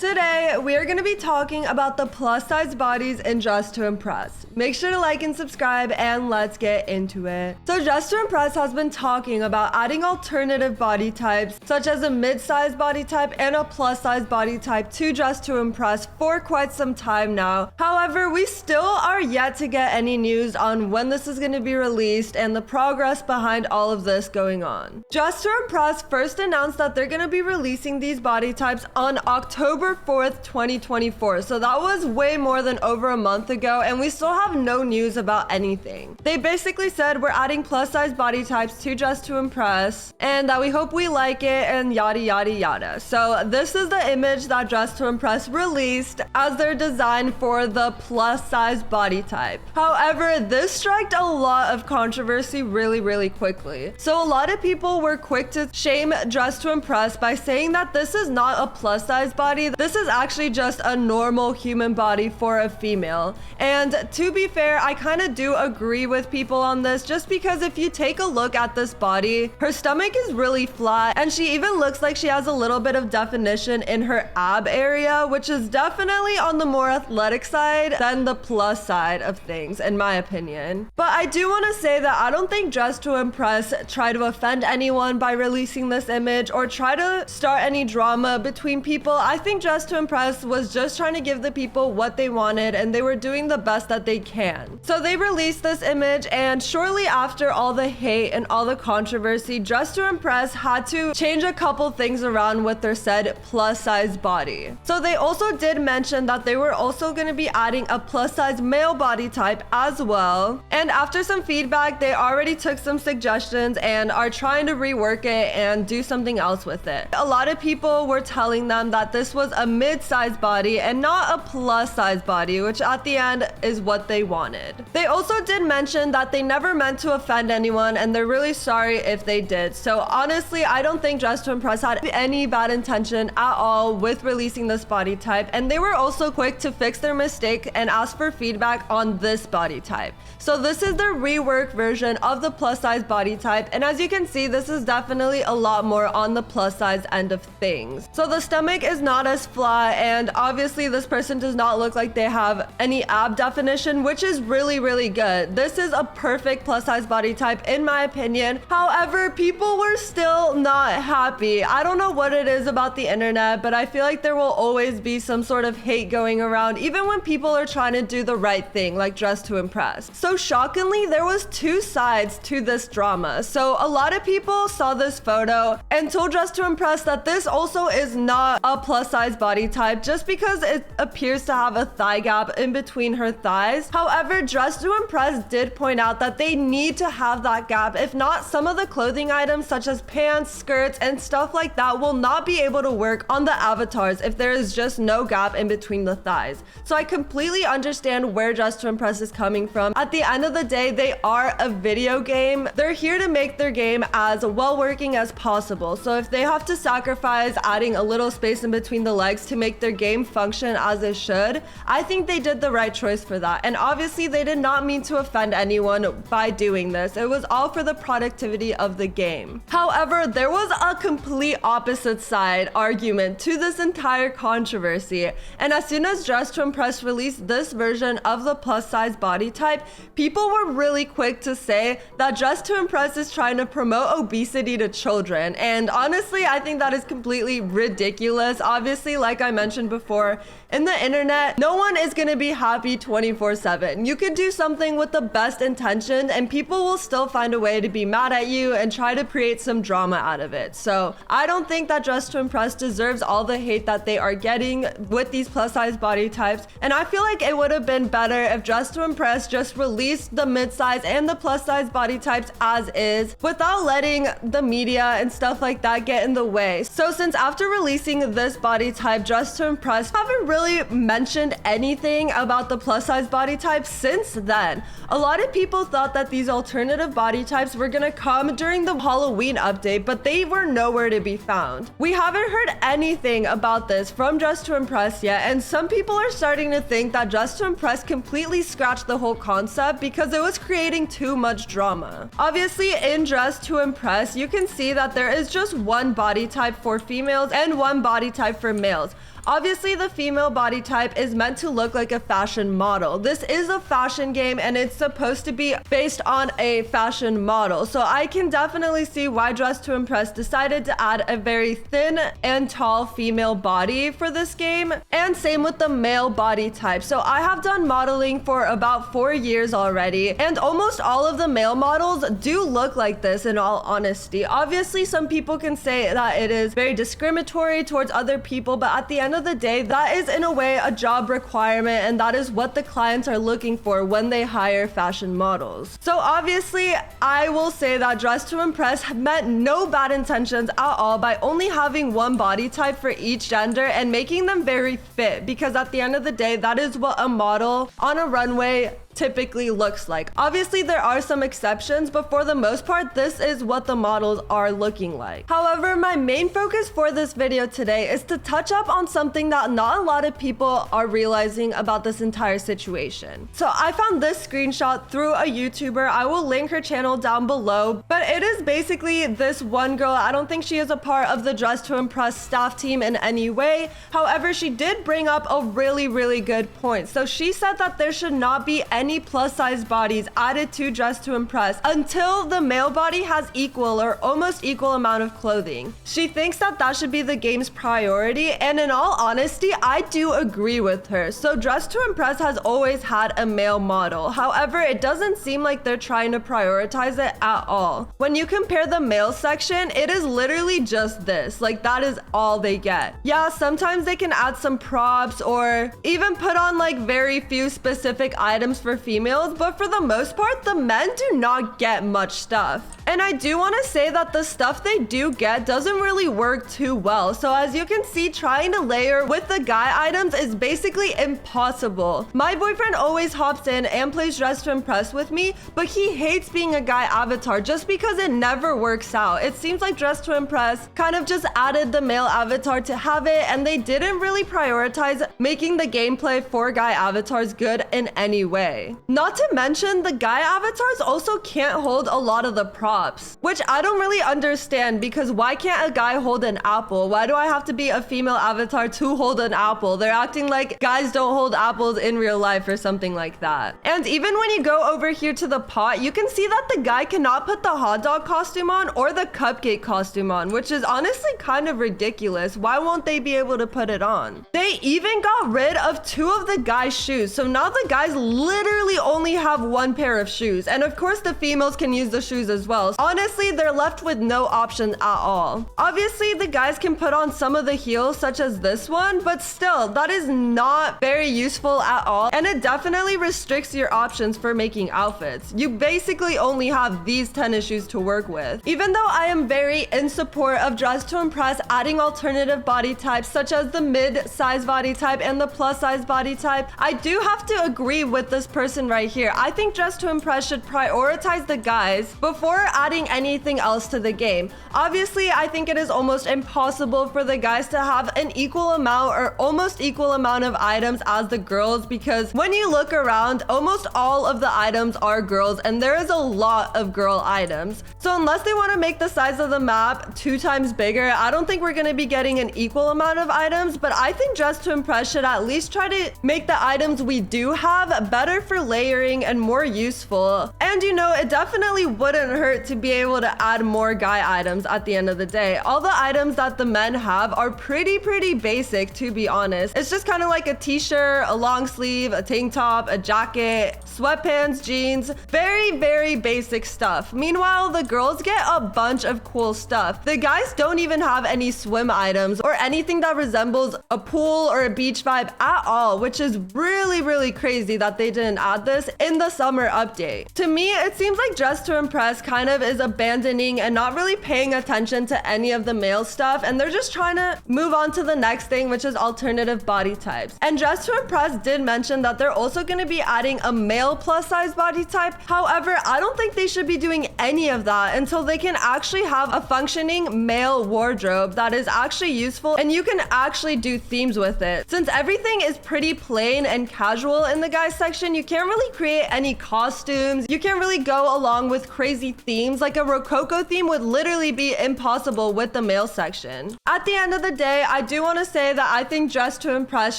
Today, we are going to be talking about the plus size bodies in Dress to Impress. Make sure to like and subscribe, and let's get into it. So Dress to Impress has been talking about adding alternative body types, such as a mid-size body type and a plus size body type to Dress to Impress for quite some time now. However, we still are yet to get any news on when this is going to be released and the progress behind all of this going on. Dress to Impress first announced that they're going to be releasing these body types on October 4th, 2024. So that was way more than over a month ago, and we still have no news about anything. They basically said we're adding plus size body types to Dress to Impress and that we hope we like it and yada yada yada. So this is the image that Dress to Impress released as their design for the plus size body type. However, this struck a lot of controversy really quickly. So a lot of people were quick to shame Dress to Impress by saying that this is not a plus size body. This is actually just a normal human body for a female. And to be fair, I kind of do agree with people on this, just because if you take a look at this body, her stomach is really flat, and she even looks like she has a little bit of definition in her ab area, which is definitely on the more athletic side than the plus side of things, in my opinion. But I do want to say that I don't think Dress to Impress try to offend anyone by releasing this image or try to start any drama between people. I think Dress to Impress was just trying to give the people what they wanted, and they were doing the best that they can. So they released this image, and shortly after all the hate and all the controversy, Dress to Impress had to change a couple things around with their said plus size body. So they also did mention that they were also going to be adding a plus size male body type as well. And after some feedback, they already took some suggestions and are trying to rework it and do something else with it. A lot of people were telling them that this was a mid-size body and not a plus size body, which at the end is what they wanted. They also did mention that they never meant to offend anyone, and they're really sorry if they did. So honestly, I don't think Dress to Impress had any bad intention at all with releasing this body type, and they were also quick to fix their mistake and ask for feedback on this body type. So this is their reworked version of the plus size body type, and as you can see, this is definitely a lot more on the plus size end of things. So the stomach is not as flat, and obviously this person does not look like they have any ab definition, which is really good. This is a perfect plus size body type in my opinion. However, people were still not happy. I don't know what it is about the internet, but I feel like there will always be some sort of hate going around, even when people are trying to do the right thing, like Dress to Impress. So shockingly, there was two sides to this drama. So a lot of people saw this photo and told Dress to Impress that this also is not a plus size body type, just because it appears to have a thigh gap in between her thighs. However, Dress to Impress did point out that they need to have that gap. If not, some of the clothing items such as pants, skirts, and stuff like that will not be able to work on the avatars if there is just no gap in between the thighs. So I completely understand where Dress to Impress is coming from. At the end of the day, they are a video game. They're here to make their game as well working as possible. So if they have to sacrifice adding a little space in between the legs to make their game function as it should, I think they did the right choice for that. And obviously they did not mean to offend anyone by doing this. It was all for the productivity of the game. However, there was a complete opposite side argument to this entire controversy. And as soon as Dress to Impress released this version of the plus size body type, people were really quick to say that Dress to Impress is trying to promote obesity to children. And honestly, I think that is completely ridiculous. Obviously, like I mentioned before, in the internet, no one is going to be happy 24/7. You could do something with the best intention and people will still find a way to be mad at you and try to create some drama out of it. So I don't think that Dress to Impress deserves all the hate that they are getting with these plus size body types. And I feel like it would have been better if Dress to Impress just released the mid-size and the plus size body types as is, without letting the media and stuff like that get in the way. So since after releasing this body type, Dress to Impress haven't really mentioned anything about the plus size body type since then. A lot of people thought that these alternative body types were gonna come during the Halloween update, but they were nowhere to be found. We haven't heard anything about this from Dress to Impress yet, and some people are starting to think that Dress to Impress completely scratched the whole concept because it was creating too much drama. Obviously, in Dress to Impress, you can see that there is just one body type for females and one body type for males. Obviously, the female body type is meant to look like a fashion model. This is a fashion game and it's supposed to be based on a fashion model. So I can definitely see why Dress to Impress decided to add a very thin and tall female body for this game. And same with the male body type. So I have done modeling for about 4 years already, and almost all of the male models do look like this in all honesty. Obviously, some people can say that it is very discriminatory towards other people, but at the end of the day, that is in a way a job requirement, and that is what the clients are looking for when they hire fashion models. So obviously, I will say that Dress to Impress meant no bad intentions at all by only having one body type for each gender and making them very fit, because at the end of the day, that is what a model on a runway typically looks like. Obviously, there are some exceptions, but for the most part, this is what the models are looking like. However, my main focus for this video today is to touch up on something that not a lot of people are realizing about this entire situation. So I found this screenshot through a YouTuber. I will link her channel down below, but it is basically this one girl. I don't think she is a part of the Dress to Impress staff team in any way. However, she did bring up a really good point. So she said that there should not be any plus size bodies added to Dress to Impress until the male body has equal or almost equal amount of clothing. She thinks that that should be the game's priority, and in all honesty, I do agree with her. So Dress to Impress has always had a male model. However, it doesn't seem like they're trying to prioritize it at all. When you compare the male section, it is literally just this. Like, that is all they get. Yeah, sometimes they can add some props or even put on like very few specific items for females, but for the most part, the men do not get much stuff. And I do want to say that the stuff they do get doesn't really work too well. So as you can see, trying to layer with the guy items is basically impossible. My boyfriend always hops in and plays Dress to Impress with me, but he hates being a guy avatar just because it never works out. It seems like Dress to Impress kind of just added the male avatar to have it, and they didn't really prioritize making the gameplay for guy avatars good in any way. Not to mention, the guy avatars also can't hold a lot of the props, which I don't really understand, because why can't a guy hold an apple? Why do I have to be a female avatar to hold an apple? They're acting like guys don't hold apples in real life or something like that. And even when you go over here to the pot, you can see that the guy cannot put the hot dog costume on or the cupcake costume on, which is honestly kind of ridiculous. Why won't they be able to put it on? They even got rid of 2 of the guy's shoes. So now the guys literally only have 1 pair of shoes. And of course, the females can use the shoes as well. Honestly, they're left with no option at all. Obviously, the guys can put on some of the heels, such as this one, but still, that is not very useful at all. And it definitely restricts your options for making outfits. You basically only have these tennis shoes to work with. Even though I am very in support of Dress to Impress adding alternative body types, such as the mid-size body type and the plus-size body type, I do have to agree with this person right here. I think Dress to Impress should prioritize the guys before adding anything else to the game. Obviously, I think it is almost impossible for the guys to have an equal amount or almost equal amount of items as the girls, because when you look around, almost all of the items are girls, and there is a lot of girl items. So unless they want to make the size of the map 2 times bigger, I don't think we're going to be getting an equal amount of items, but I think Dress to Impress should at least try to make the items we do have better for layering and more useful. And you know, it definitely wouldn't hurt to be able to add more guy items at the end of the day. All the items that the men have are pretty basic, to be honest. It's just kind of like a t-shirt, a long sleeve, a tank top, a jacket, sweatpants, jeans, very basic stuff. Meanwhile, the girls get a bunch of cool stuff. The guys don't even have any swim items or anything that resembles a pool or a beach vibe at all, which is really crazy that they didn't add this in the summer update. To me, it seems like Dress to Impress kind of is abandoning and not really paying attention to any of the male stuff, and they're just trying to move on to the next thing, which is alternative body types. And Dress to Impress did mention that they're also going to be adding a male plus size body type. However, I don't think they should be doing any of that until they can actually have a functioning male wardrobe that is actually useful and you can actually do themes with it. Since everything is pretty plain and casual in the guys section, you can't really create any costumes. You can't really go along with crazy themes. Like a Rococo theme would literally be impossible with the male section. At the end of the day, I do want to say that I think Dress to Impress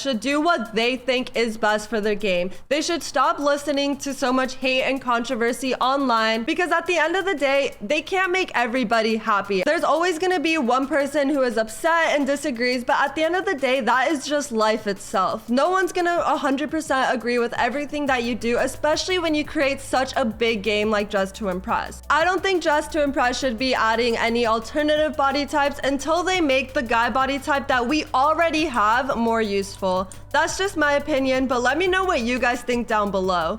should do what they think is best for their game. They should stop listening to so much hate and controversy online, because at the end of the day, they can't make everybody happy. There's always going to be one person who is upset and disagrees, but at the end of the day, that is just life itself. No one's going to 100% agree with everything that you do, especially when you create such a big game like Dress to Impress. I don't think Dress to Impress should be adding any alternative body types until they make the guy body type that we already have more useful. That's just my opinion, but let me know what you guys think down below.